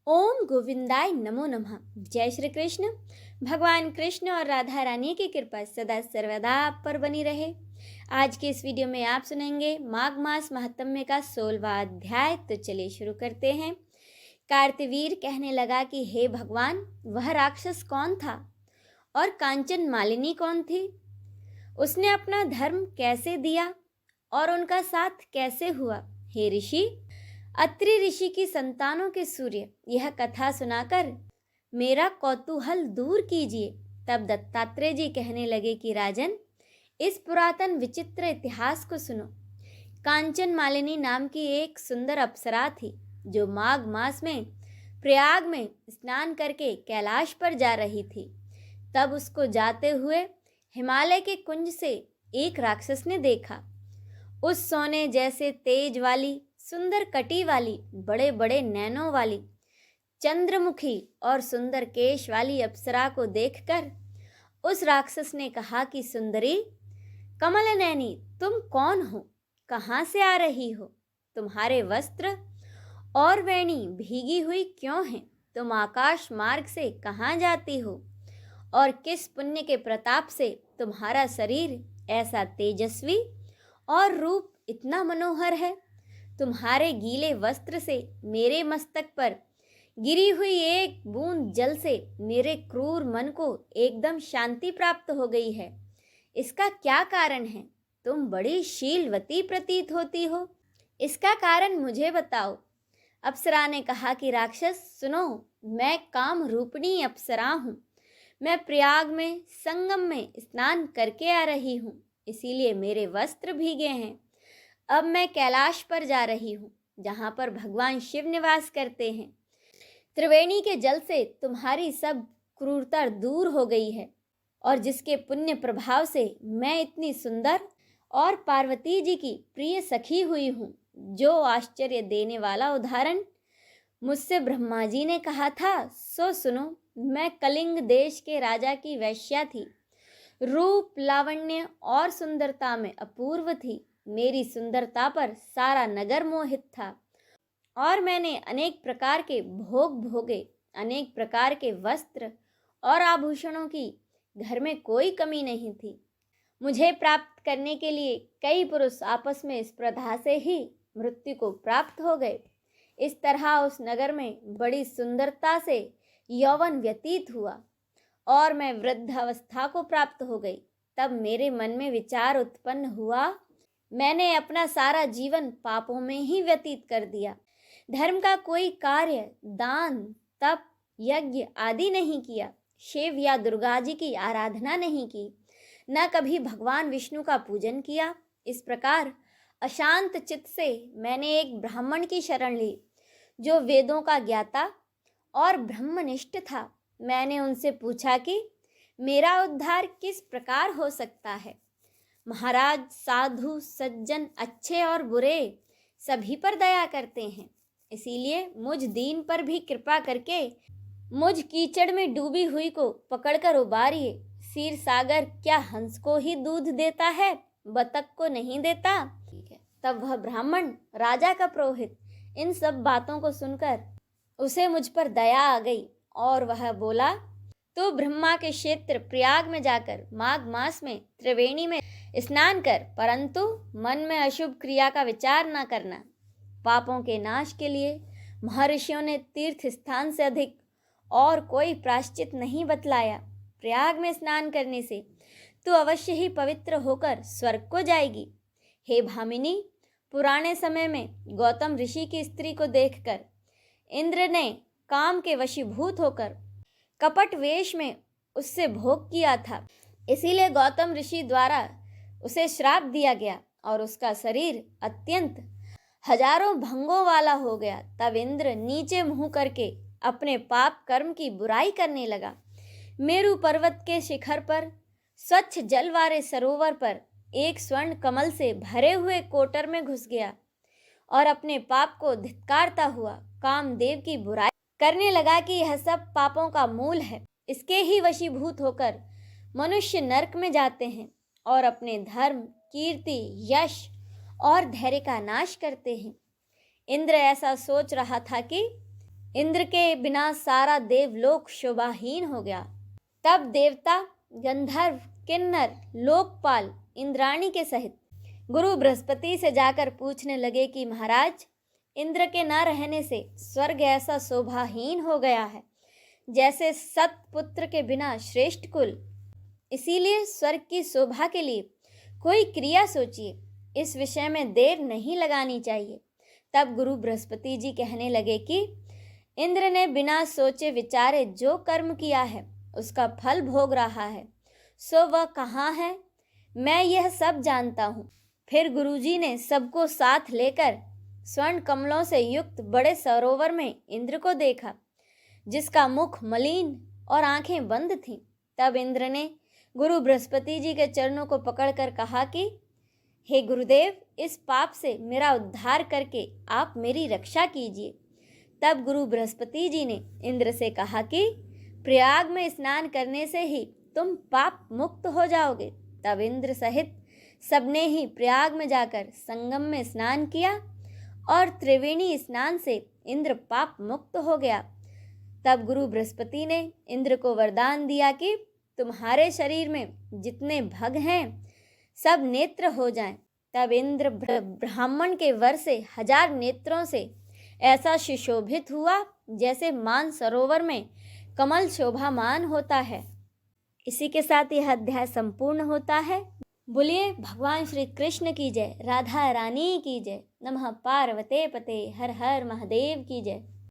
ओम गोविंदाय नमो नमः। जय श्री कृष्ण। भगवान कृष्ण और राधा रानी की कृपा सदा सर्वदा आप पर बनी रहे। आज के इस वीडियो में आप सुनेंगे माघ मास महात्म्य का 16वां अध्याय। तो चलिए शुरू करते हैं। कार्तवीर कहने लगा कि हे भगवान, वह राक्षस कौन था और कांचन मालिनी कौन थी? उसने अपना धर्म कैसे दिया और उनका साथ कैसे हुआ? हे ऋषि, अत्रि ऋषि की संतानों के सूर्य, यह कथा सुनाकर मेरा कौतूहल दूर कीजिए। तब दत्तात्रेय जी कहने लगे कि राजन, इस पुरातन विचित्र इतिहास को सुनो। कांचन मालिनी नाम की एक सुंदर अप्सरा थी जो माघ मास में प्रयाग में स्नान करके कैलाश पर जा रही थी। तब उसको जाते हुए हिमालय के कुंज से एक राक्षस ने देखा। उस सोने जैसे तेज वाली, सुंदर कटी वाली, बड़े बड़े नैनों वाली, चंद्रमुखी और सुंदर केश वाली अप्सरा को देखकर उस राक्षस ने कहा कि सुंदरी, कमल नैनी, तुम कौन हो? कहाँ से आ रही हो? तुम्हारे वस्त्र और वेणी भीगी हुई क्यों हैं? तुम आकाश मार्ग से कहाँ जाती हो? और किस पुण्य के प्रताप से तुम्हारा शरीर ऐसा तेजस्वी और रूप इतना मनोहर है? तुम्हारे गीले वस्त्र से मेरे मस्तक पर गिरी हुई एक बूंद जल से मेरे क्रूर मन को एकदम शांति प्राप्त हो गई है। इसका क्या कारण है? तुम बड़ी शीलवती प्रतीत होती हो। इसका कारण मुझे बताओ। अप्सरा ने कहा कि राक्षस सुनो, मैं काम रूपिणी अप्सरा हूँ। मैं प्रयाग में संगम में स्नान करके आ रही हूँ, इसीलिए मेरे वस्त्र भीगे हैं। अब मैं कैलाश पर जा रही हूँ, जहाँ पर भगवान शिव निवास करते हैं। त्रिवेणी के जल से तुम्हारी सब क्रूरता दूर हो गई है और जिसके पुण्य प्रभाव से मैं इतनी सुंदर और पार्वती जी की प्रिय सखी हुई हूँ। जो आश्चर्य देने वाला उदाहरण मुझसे ब्रह्मा जी ने कहा था सो सुनो। मैं कलिंग देश के राजा की वैश्या थी। रूप, लावण्य और सुंदरता में अपूर्व थी। मेरी सुंदरता पर सारा नगर मोहित था और मैंने अनेक प्रकार के भोग भोगे। अनेक प्रकार के वस्त्र और आभूषणों की घर में कोई कमी नहीं थी। मुझे प्राप्त करने के लिए कई पुरुष आपस में स्पर्धा से ही मृत्यु को प्राप्त हो गए। इस तरह उस नगर में बड़ी सुंदरता से यौवन व्यतीत हुआ और मैं वृद्ध अवस्था को प्राप्त हो गई। तब मेरे मन में विचार उत्पन्न हुआ, मैंने अपना सारा जीवन पापों में ही व्यतीत कर दिया। धर्म का कोई कार्य, दान, तप, यज्ञ आदि नहीं किया। शिव या दुर्गा जी की आराधना नहीं की, न कभी भगवान विष्णु का पूजन किया। इस प्रकार अशांत चित्त से मैंने एक ब्राह्मण की शरण ली जो वेदों का ज्ञाता और ब्रह्मनिष्ठ था। मैंने उनसे पूछा कि मेरा उद्धार किस प्रकार हो सकता है। महाराज, साधु सज्जन, अच्छे और बुरे सभी पर दया करते हैं, इसीलिए मुझ दीन पर भी कृपा करके मुझ कीचड़ में डूबी हुई को पकड़कर उबारिए। क्षीर सागर क्या हंस को ही दूध देता है, बतख को नहीं देता? तब वह ब्राह्मण, राजा का पुरोहित, इन सब बातों को सुनकर उसे मुझ पर दया आ गई और वह बोला, तो ब्रह्मा के क्षेत्र प्रयाग में जाकर माघ मास में त्रिवेणी में स्नान कर, परंतु मन में अशुभ क्रिया का विचार न करना। पापों के नाश के लिए महर्षियों ने तीर्थ स्थान से अधिक और कोई प्रायश्चित नहीं बतलाया। प्रयाग में स्नान करने से तू अवश्य ही पवित्र होकर स्वर्ग को जाएगी। हे भामिनी, पुराने समय में गौतम ऋषि की स्त्री को देखकर इंद्र ने काम के वशीभूत होकर कपट वेश में उससे भोग किया था। इसीलिए गौतम ऋषि द्वारा उसे श्राप दिया गया और उसका शरीर अत्यंत हजारों भंगों वाला हो गया। तब इंद्र नीचे मुंह करके अपने पाप कर्म की बुराई करने लगा। मेरु पर्वत के शिखर पर स्वच्छ जल वाले सरोवर पर एक स्वर्ण कमल से भरे हुए कोटर में घुस गया और अपने पाप को धिक्कारता हुआ कामदेव की बुराई करने लगा कि यह सब पापों का मूल है। इसके ही वशीभूत होकर मनुष्य नरक में जाते हैं और अपने धर्म, कीर्ति, यश और धैर्य का नाश करते हैं। इंद्र ऐसा सोच रहा था कि इंद्र के बिना सारा देवलोक शोभाहीन हो गया। तब देवता, गंधर्व, किन्नर, लोकपाल इंद्राणी के सहित गुरु बृहस्पति से जाकर पूछने लगे कि महाराज, इंद्र के न रहने से स्वर्ग ऐसा शोभाहीन हो गया है जैसे सतपुत्र के बिना श्रेष्ठ कुल। इसीलिए स्वर्ग की शोभा के लिए कोई क्रिया सोचिए, इस विषय में देर नहीं लगानी चाहिए। तब गुरु बृहस्पति जी कहने लगे कि इंद्र ने बिना सोचे विचारे जो कर्म किया है उसका फल भोग रहा है, सो वह कहाँ है, मैं यह सब जानता हूँ। फिर गुरुजी ने सबको साथ लेकर स्वर्ण कमलों से युक्त बड़े सरोवर में इंद्र को देखा, जिसका मुख मलिन और आंखें बंद थीं। तब इंद्र ने गुरु बृहस्पति जी के चरणों को पकड़कर कहा कि हे गुरुदेव, इस पाप से मेरा उद्धार करके आप मेरी रक्षा कीजिए। तब गुरु बृहस्पति जी ने इंद्र से कहा कि प्रयाग में स्नान करने से ही तुम पाप मुक्त हो जाओगे। तब इंद्र सहित सबने ही प्रयाग में जाकर संगम में स्नान किया और त्रिवेणी स्नान से इंद्र पाप मुक्त हो गया। तब गुरु बृहस्पति ने इंद्र को वरदान दिया कि तुम्हारे शरीर में जितने भग हैं सब नेत्र हो जाएं। तब इंद्र ब्राह्मण के वर से 1000 नेत्रों से ऐसा सुशोभित हुआ जैसे मान सरोवर में कमल शोभामान होता है। इसी के साथ यह अध्याय संपूर्ण होता है। बोलिए भगवान श्री कृष्ण की जय, राधा रानी की जय, नमः पार्वते पते, हर हर महादेव की जय।